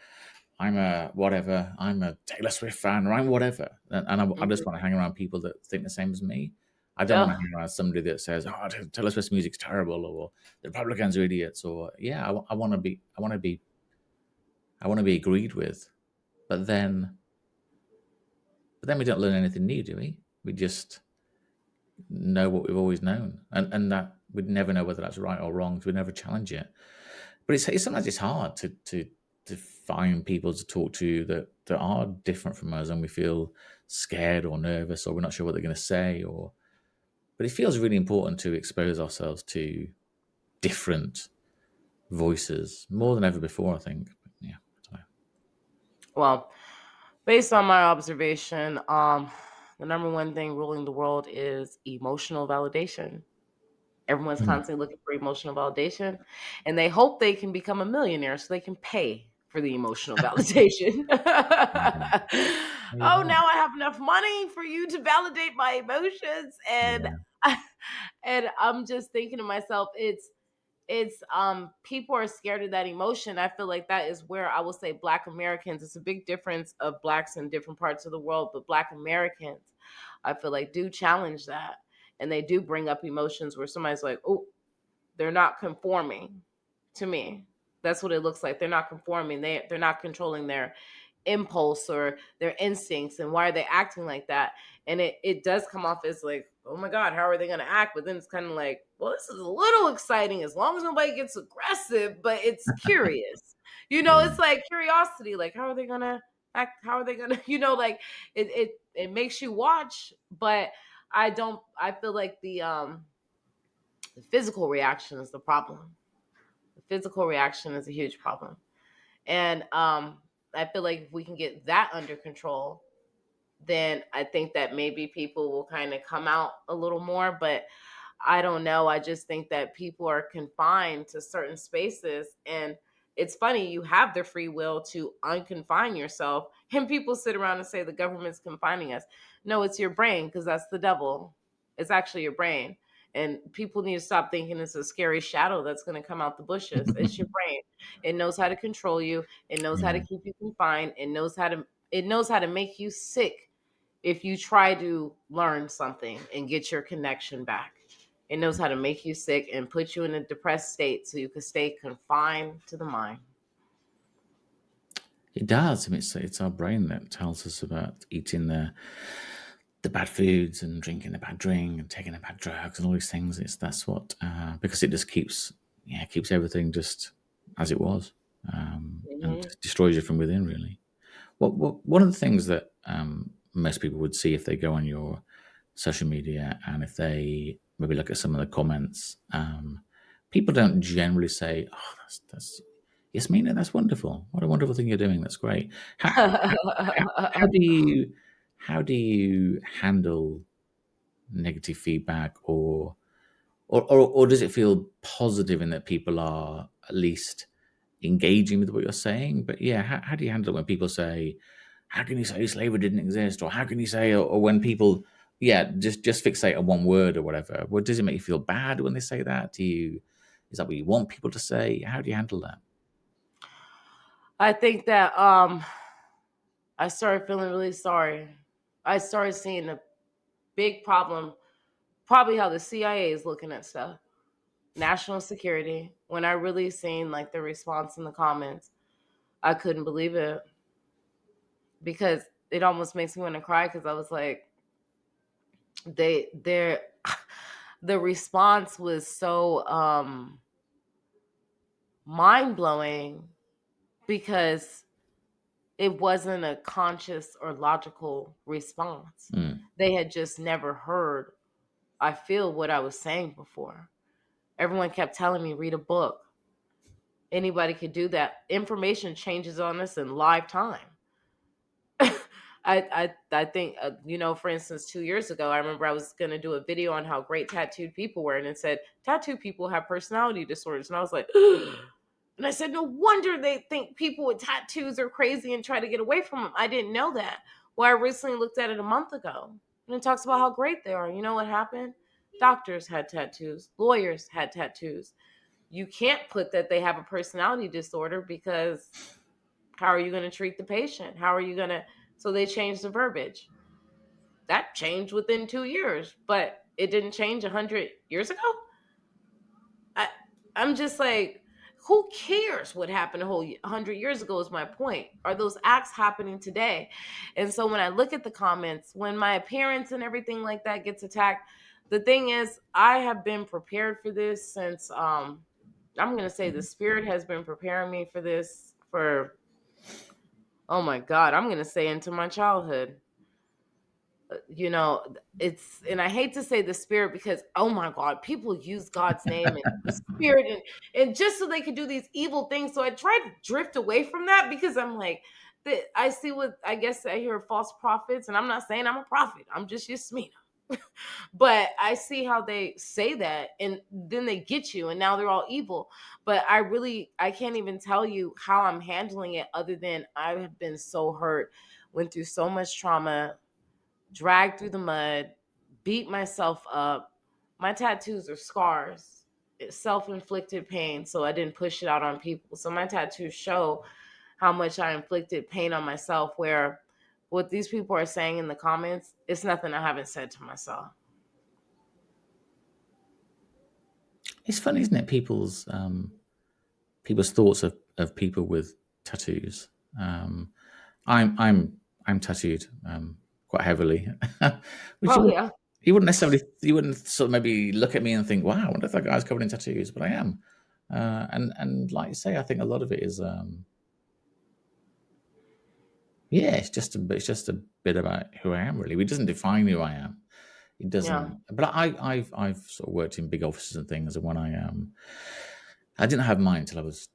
whatever, I'm a Taylor Swift fan or I'm whatever. And I just Hmm. want to hang around people that think the same as me. I don't want to Oh, hang around somebody that says, "Oh, Taylor Swift's music's terrible," or "The Republicans are idiots," or yeah, I want to be agreed with. But then we don't learn anything new, do we? We just know what we've always known, and that we'd never know whether that's right or wrong. So we never challenge it. But it's sometimes it's hard to find people to talk to that are different from us, and we feel scared or nervous, or we're not sure what they're going to say. Or but it feels really important to expose ourselves to different voices more than ever before. I think. But yeah. So, well, based on my observation, the number one thing ruling the world is emotional validation. Everyone's mm, constantly looking for emotional validation, and they hope they can become a millionaire so they can pay for the emotional validation. yeah. There you Oh, go. now I have enough money for you to validate my emotions, and Yeah. and I'm just thinking to myself, it's people are scared of that emotion. I feel like that is where I will say Black Americans, it's a big difference of blacks in different parts of the world, but Black Americans, I feel like, do challenge that, and they do bring up emotions where somebody's like, oh, they're not conforming to me. That's what it looks like. They're not conforming. They're not controlling their impulse or their instincts, and why are they acting like that? And it does come off as like, oh my God, how are they going to act? But then it's kind of like, well, this is a little exciting as long as nobody gets aggressive, but it's curious. Yeah. It's like curiosity, like how are they going to act? How are they going to, like it makes you watch. But I feel like the physical reaction is the problem. The physical reaction is a huge problem. And I feel like if we can get that under control, then I think that maybe people will kind of come out a little more. But I don't know. I just think that people are confined to certain spaces. And it's funny, you have the free will to unconfine yourself. And people sit around and say the government's confining us. No, it's your brain, because that's the devil. It's actually your brain. And people need to stop thinking it's a scary shadow that's going to come out the bushes. It's your brain. It knows how to control you. It knows how to Yeah. keep you confined. It knows how to make you sick if you try to learn something and get your connection back. It knows how to make you sick and put you in a depressed state so you can stay confined to the mind. It does. I mean, it's our brain that tells us about eating the bad foods and drinking the bad drink and taking the bad drugs and all these things. That's what because it just keeps everything just as it was and Hmm. destroys you from within really. One of the things that most people would see if they go on your social media and if they maybe look at some of the comments, people don't generally say, "Oh, that's Yasmina, that's wonderful. What a wonderful thing you're doing. That's great." How do you handle negative feedback, or does it feel positive in that people are at least engaging with what you're saying? But yeah, how do you handle it when people say, "How can you say slavery didn't exist?" Or how can you say, or when people, yeah, just fixate on one word or whatever? What does it make you feel bad when they say that? Is that what you want people to say? How do you handle that? I think that I started feeling really sorry. I started seeing a big problem, probably how the CIA is looking at stuff, national security. When I really seen like the response in the comments, I couldn't believe it because it almost makes me want to cry because I was like, they're the response was so mind blowing because it wasn't a conscious or logical response. Mm. They had just never heard, I feel, what I was saying before. Everyone kept telling me, read a book. Anybody could do that. Information changes on us in live time. I think for instance 2 years ago I remember I was going to do a video on how great tattooed people were, and it said tattooed people have personality disorders, and I was like and I said no wonder they think people with tattoos are crazy and try to get away from them. I didn't know that. Well, I recently looked at it a month ago, and it talks about how great they are. You know what happened? Doctors had tattoos, lawyers had tattoos. You can't put that they have a personality disorder because how are you going to treat the patient? How are you going to? So they changed the verbiage. That changed within 2 years, but it didn't change 100 years ago. I, I'm just like, who cares what happened a whole 100 years ago? Is my point. Are those acts happening today? And so when I look at the comments, when my appearance and everything like that gets attacked, the thing is, I have been prepared for this since. I'm gonna say the spirit has been preparing me for this for, oh my God, I'm going to say into my childhood. It's, and I hate to say the spirit because, oh my God, people use God's name and the spirit and just so they can do these evil things. So I try to drift away from that because I'm like, I see what, I guess I hear false prophets, and I'm not saying I'm a prophet. I'm just Yasmina. But I see how they say that and then they get you and now they're all evil. But I can't even tell you how I'm handling it other than I have been so hurt, went through so much trauma, dragged through the mud, beat myself up. My tattoos are scars. It's self-inflicted pain, so I didn't push it out on people. So my tattoos show how much I inflicted pain on myself, where what these people are saying in the comments, it's nothing I haven't said to myself. It's funny, isn't it? People's thoughts of people with tattoos. Um, I'm tattooed quite heavily, which Oh yeah. you wouldn't sort of maybe look at me and think, wow, I wonder if that guy's covered in tattoos, but I am. And like you say, I think a lot of it is yeah, it's just a bit about who I am really. It doesn't define who I am. It Yeah. doesn't. But I've sort of worked in big offices and things, and when I didn't have mine till I was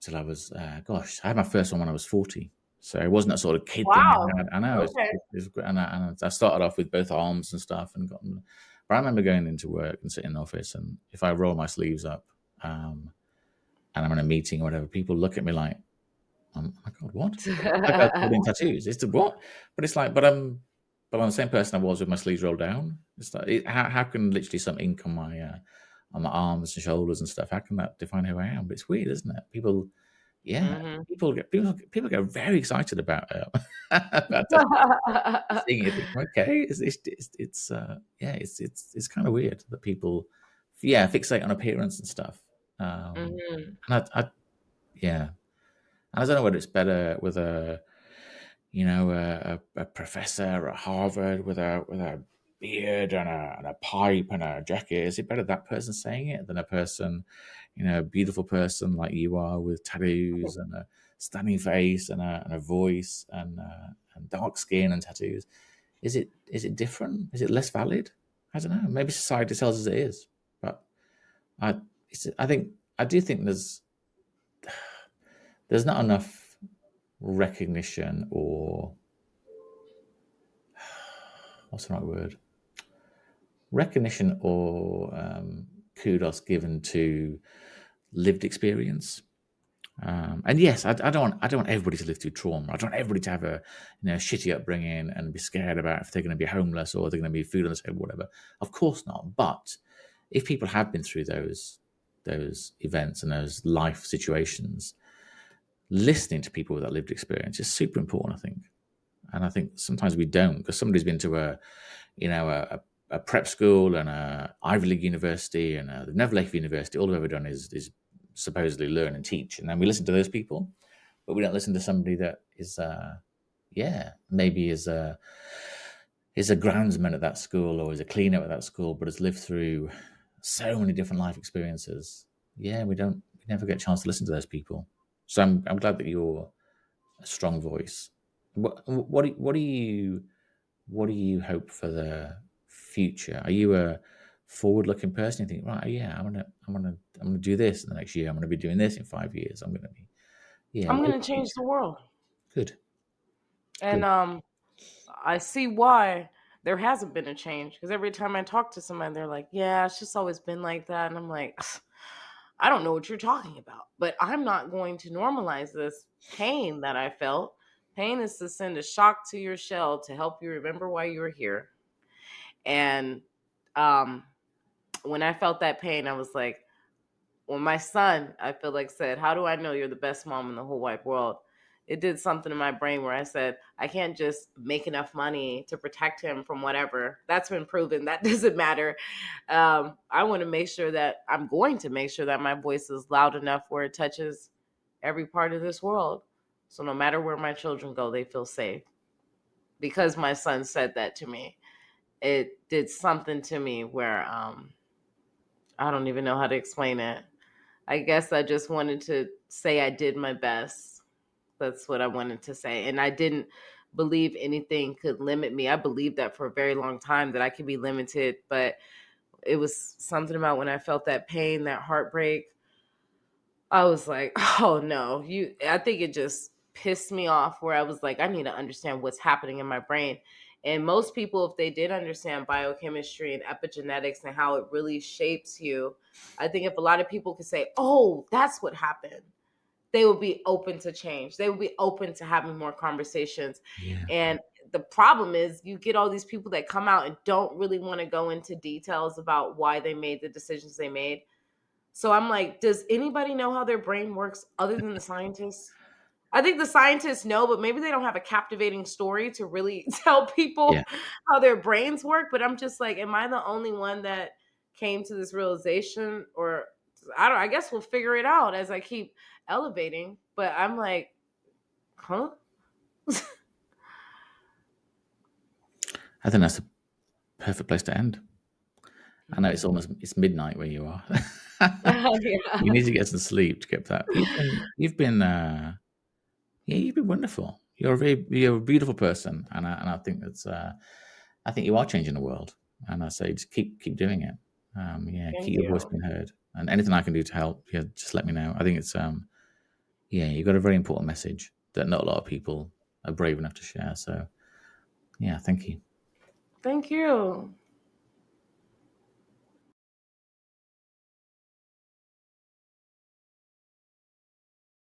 gosh, I had my first one when I was 40. So it wasn't a sort of kid thing Wow. I had. I know Okay. it's great, and I started off with both arms and stuff, and got them. But I remember going into work and sitting in the office, and if I roll my sleeves up, and I'm in a meeting or whatever, people look at me like, oh my god, what? That guy's covered in tattoos. It's the what? But it's like, but I'm the same person I was with my sleeves rolled down. It's like, how can literally some ink on my arms and shoulders and stuff? How can that define who I am? But it's weird, isn't it? People, yeah, Hmm. people get very excited about about tattoos. Seeing it, think, okay, yeah, it's kind of weird that people, yeah, fixate on appearance and stuff. Hmm. And yeah, and I don't know whether it's better with a professor at Harvard with a beard and a pipe and a jacket. Is it better that person saying it than a person a beautiful person like you are with tattoos and a stunning face and a voice and dark skin and tattoos, is it different? Is it less valid? I don't know. Maybe society tells us it is, but I I think I do think there's not enough recognition, or what's the right word? Recognition or kudos given to lived experience. And yes, I don't want everybody to live through trauma. I don't want everybody to have a shitty upbringing and be scared about if they're going to be homeless or they're going to be food on the table, whatever. Of course not. But if people have been through those events and those life situations, listening to people with that lived experience is super important, I think. And I think sometimes we don't, because somebody's been to a prep school and a Ivy League university and they've never left university. All they've ever done is supposedly learn and teach, and then we listen to those people, but we don't listen to somebody that is, maybe is a groundsman at that school or is a cleaner at that school, but has lived through so many different life experiences. Yeah, we never get a chance to listen to those people. So I'm glad that you're a strong voice. What do you hope for the future? Are you a forward-looking person? You think, right, yeah, I'm gonna do this in the next year. I'm gonna be doing this in 5 years. I'm gonna be, yeah, I'm gonna change the world, good, and good, I see why there hasn't been a change, because every time I talk to somebody, they're like, "Yeah, it's just always been like that," and I'm like, "I don't know what you're talking about, but I'm not going to normalize this pain that I felt. Pain is to send a shock to your shell to help you remember why you were here." And um, when I felt that pain, I was like, when my son, I feel like, said, "How do I know you're the best mom in the whole wide world?" It did something in my brain where I said, I can't just make enough money to protect him from whatever. That's been proven. That doesn't matter. I want to make sure that I'm going to make sure that my voice is loud enough where it touches every part of this world. So no matter where my children go, they feel safe. Because my son said that to me, it did something to me where I don't even know how to explain it. I guess I just wanted to say I did my best. That's what I wanted to say. And I didn't believe anything could limit me. I believed that for a very long time, that I could be limited, but it was something about when I felt that pain, that heartbreak. I was like, "Oh no, you." I think it just pissed me off where I was like, I need to understand what's happening in my brain. And most people, if they did understand biochemistry and epigenetics and how it really shapes you, I think if a lot of people could say, "Oh, that's what happened," they would be open to change. They would be open to having more conversations. yeah, And the problem is, you get all these people that come out and don't really want to go into details about why they made the decisions they made. So I'm like, does anybody know how their brain works other than the scientists? I think the scientists know, but maybe they don't have a captivating story to really tell yeah. people how their brains work. But I'm just like, am I the only one that came to this realization? Or I guess we'll figure it out as I keep elevating. But I'm like, huh? I think that's a perfect place to end. I know it's midnight where you are. You Yeah. need to get some sleep to get that. You've been wonderful. You're a beautiful person, and I think I think you are changing the world. And I say just keep doing it. Yeah, Thank keep your voice you. being heard. And anything I can do to help, yeah, just let me know. I think it's yeah, you've got a very important message that not a lot of people are brave enough to share. So yeah, thank you. Thank you.